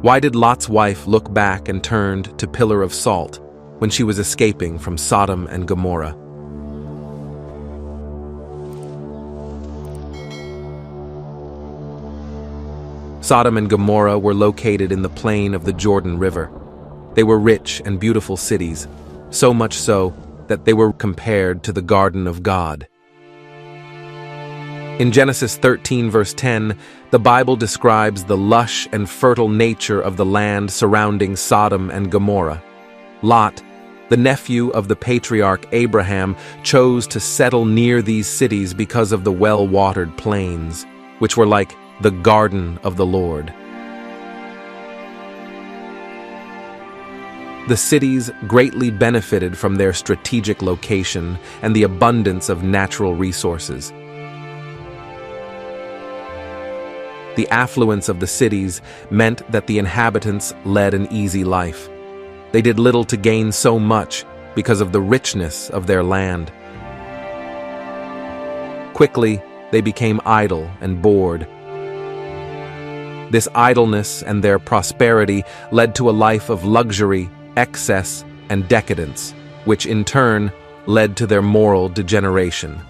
Why did Lot's wife look back and turned to pillar of salt when she was escaping from Sodom and Gomorrah? Sodom and Gomorrah were located in the plain of the Jordan River. They were rich and beautiful cities, so much so that they were compared to the Garden of God. In Genesis 13 verse 10, the Bible describes the lush and fertile nature of the land surrounding Sodom and Gomorrah. Lot, the nephew of the patriarch Abraham, chose to settle near these cities because of the well-watered plains, which were like the garden of the Lord. The cities greatly benefited from their strategic location and the abundance of natural resources. The affluence of the cities meant that the inhabitants led an easy life. They did little to gain so much because of the richness of their land. Quickly, they became idle and bored. This idleness and their prosperity led to a life of luxury, excess, and decadence, which in turn led to their moral degeneration.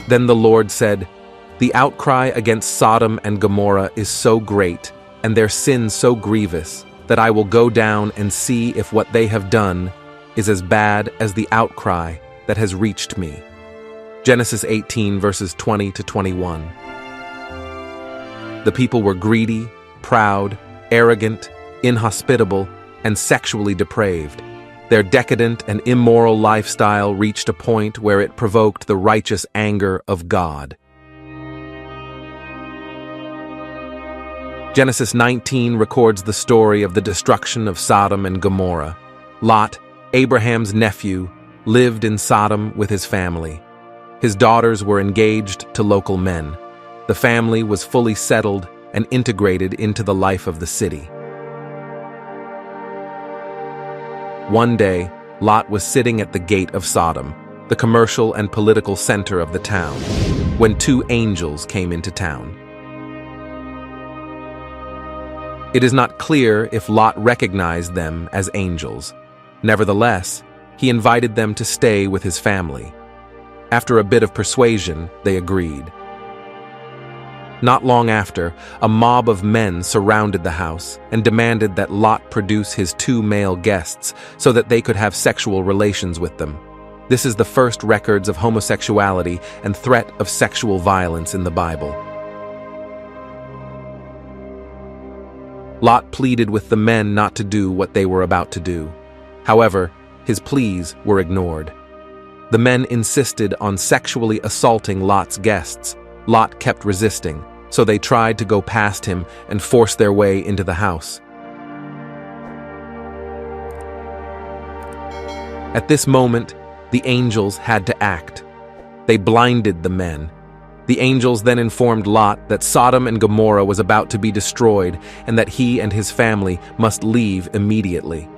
Then the Lord said, "The outcry against Sodom and Gomorrah is so great, and their sin so grievous, that I will go down and see if what they have done is as bad as the outcry that has reached me." Genesis 18 verses 20 to 21. The people were greedy, proud, arrogant, inhospitable, and sexually depraved. Their decadent and immoral lifestyle reached a point where it provoked the righteous anger of God. Genesis 19 records the story of the destruction of Sodom and Gomorrah. Lot, Abraham's nephew, lived in Sodom with his family. His daughters were engaged to local men. The family was fully settled and integrated into the life of the city. One day, Lot was sitting at the gate of Sodom, the commercial and political center of the town, when two angels came into town. It is not clear if Lot recognized them as angels. Nevertheless, he invited them to stay with his family. After a bit of persuasion, they agreed. Not long after, a mob of men surrounded the house and demanded that Lot produce his two male guests so that they could have sexual relations with them. This is the first records of homosexuality and threat of sexual violence in the Bible. Lot pleaded with the men not to do what they were about to do. However, his pleas were ignored. The men insisted on sexually assaulting Lot's guests. Lot kept resisting, so they tried to go past him and force their way into the house. At this moment, the angels had to act. They blinded the men. The angels then informed Lot that Sodom and Gomorrah was about to be destroyed and that he and his family must leave immediately.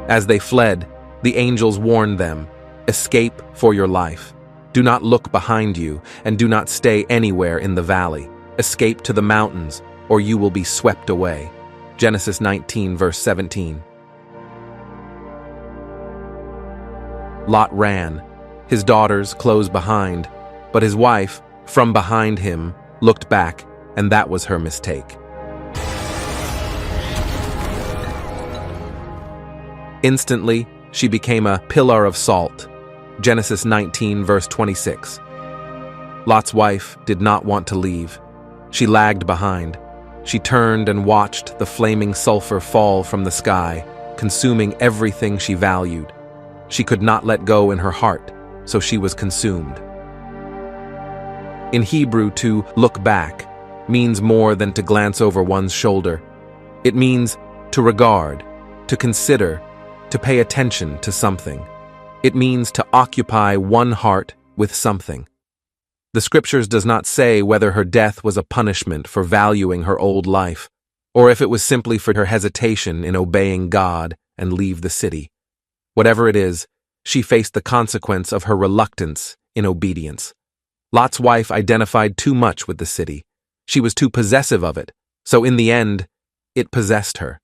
As they fled, the angels warned them, "Escape for your life. Do not look behind you, and do not stay anywhere in the valley. Escape to the mountains, or you will be swept away." Genesis 19 verse 17. Lot ran. His daughters close behind, but his wife, from behind him, looked back, and that was her mistake. Instantly, she became a pillar of salt. Genesis 19 verse 26. Lot's wife did not want to leave. She lagged behind. She turned and watched the flaming sulfur fall from the sky, consuming everything she valued. She could not let go in her heart, so she was consumed. In Hebrew, to look back means more than to glance over one's shoulder. It means to regard, to consider, to pay attention to something. It means to occupy one heart with something. The scriptures does not say whether her death was a punishment for valuing her old life, or if it was simply for her hesitation in obeying God and leave the city. Whatever it is, she faced the consequence of her reluctance in obedience. Lot's wife identified too much with the city. She was too possessive of it, so in the end, it possessed her.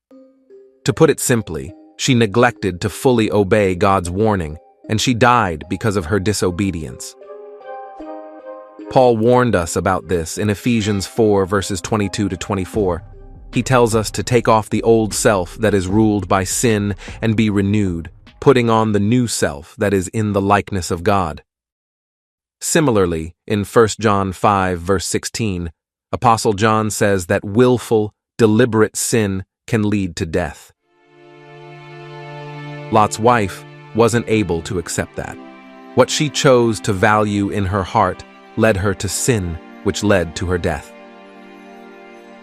To put it simply, she neglected to fully obey God's warning, and she died because of her disobedience. Paul warned us about this in Ephesians 4 verses 22 to 24. He tells us to take off the old self that is ruled by sin and be renewed, putting on the new self that is in the likeness of God. Similarly, in 1 John 5 verse 16, Apostle John says that willful, deliberate sin can lead to death. Lot's wife wasn't able to accept that. What she chose to value in her heart led her to sin, which led to her death.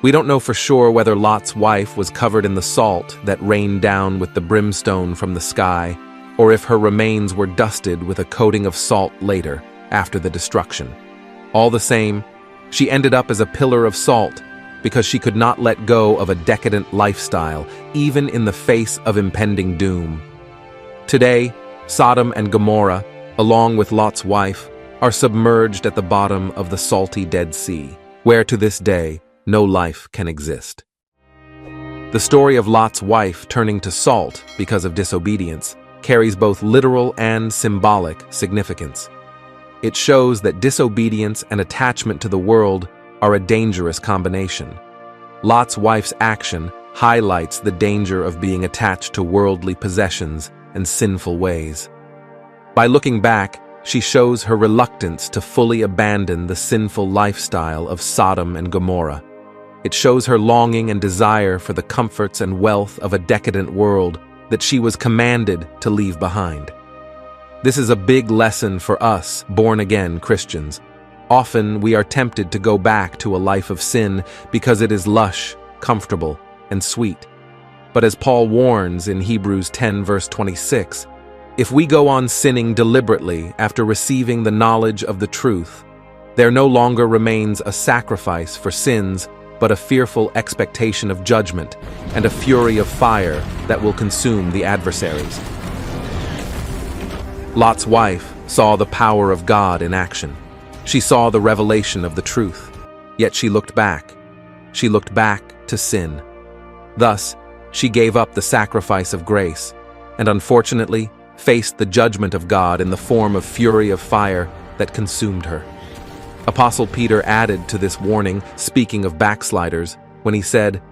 We don't know for sure whether Lot's wife was covered in the salt that rained down with the brimstone from the sky, or if her remains were dusted with a coating of salt later, after the destruction. All the same, she ended up as a pillar of salt because she could not let go of a decadent lifestyle, even in the face of impending doom. Today, Sodom and Gomorrah, along with Lot's wife, are submerged at the bottom of the salty Dead Sea, where to this day, no life can exist. The story of Lot's wife turning to salt because of disobedience carries both literal and symbolic significance. It shows that disobedience and attachment to the world are a dangerous combination. Lot's wife's action highlights the danger of being attached to worldly possessions and sinful ways. By looking back, she shows her reluctance to fully abandon the sinful lifestyle of Sodom and Gomorrah. It shows her longing and desire for the comforts and wealth of a decadent world that she was commanded to leave behind. This is a big lesson for us, born-again Christians. Often we are tempted to go back to a life of sin because it is lush, comfortable, and sweet. But as Paul warns in Hebrews 10 verse 26, if we go on sinning deliberately after receiving the knowledge of the truth, there no longer remains a sacrifice for sins, but a fearful expectation of judgment and a fury of fire that will consume the adversaries. Lot's wife saw the power of God in action. She saw the revelation of the truth, yet she looked back. She looked back to sin. Thus, she gave up the sacrifice of grace, and unfortunately, faced the judgment of God in the form of fury of fire that consumed her. Apostle Peter added to this warning, speaking of backsliders, when he said,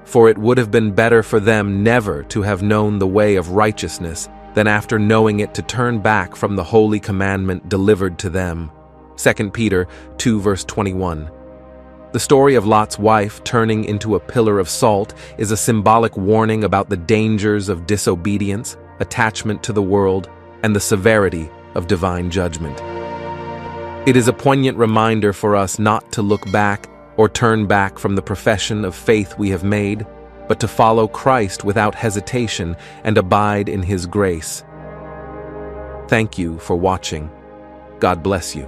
"For it would have been better for them never to have known the way of righteousness than after knowing it to turn back from the holy commandment delivered to them." 2 Peter 2 verse 21. The story of Lot's wife turning into a pillar of salt is a symbolic warning about the dangers of disobedience, attachment to the world, and the severity of divine judgment. It is a poignant reminder for us not to look back or turn back from the profession of faith we have made, but to follow Christ without hesitation and abide in His grace. Thank you for watching. God bless you.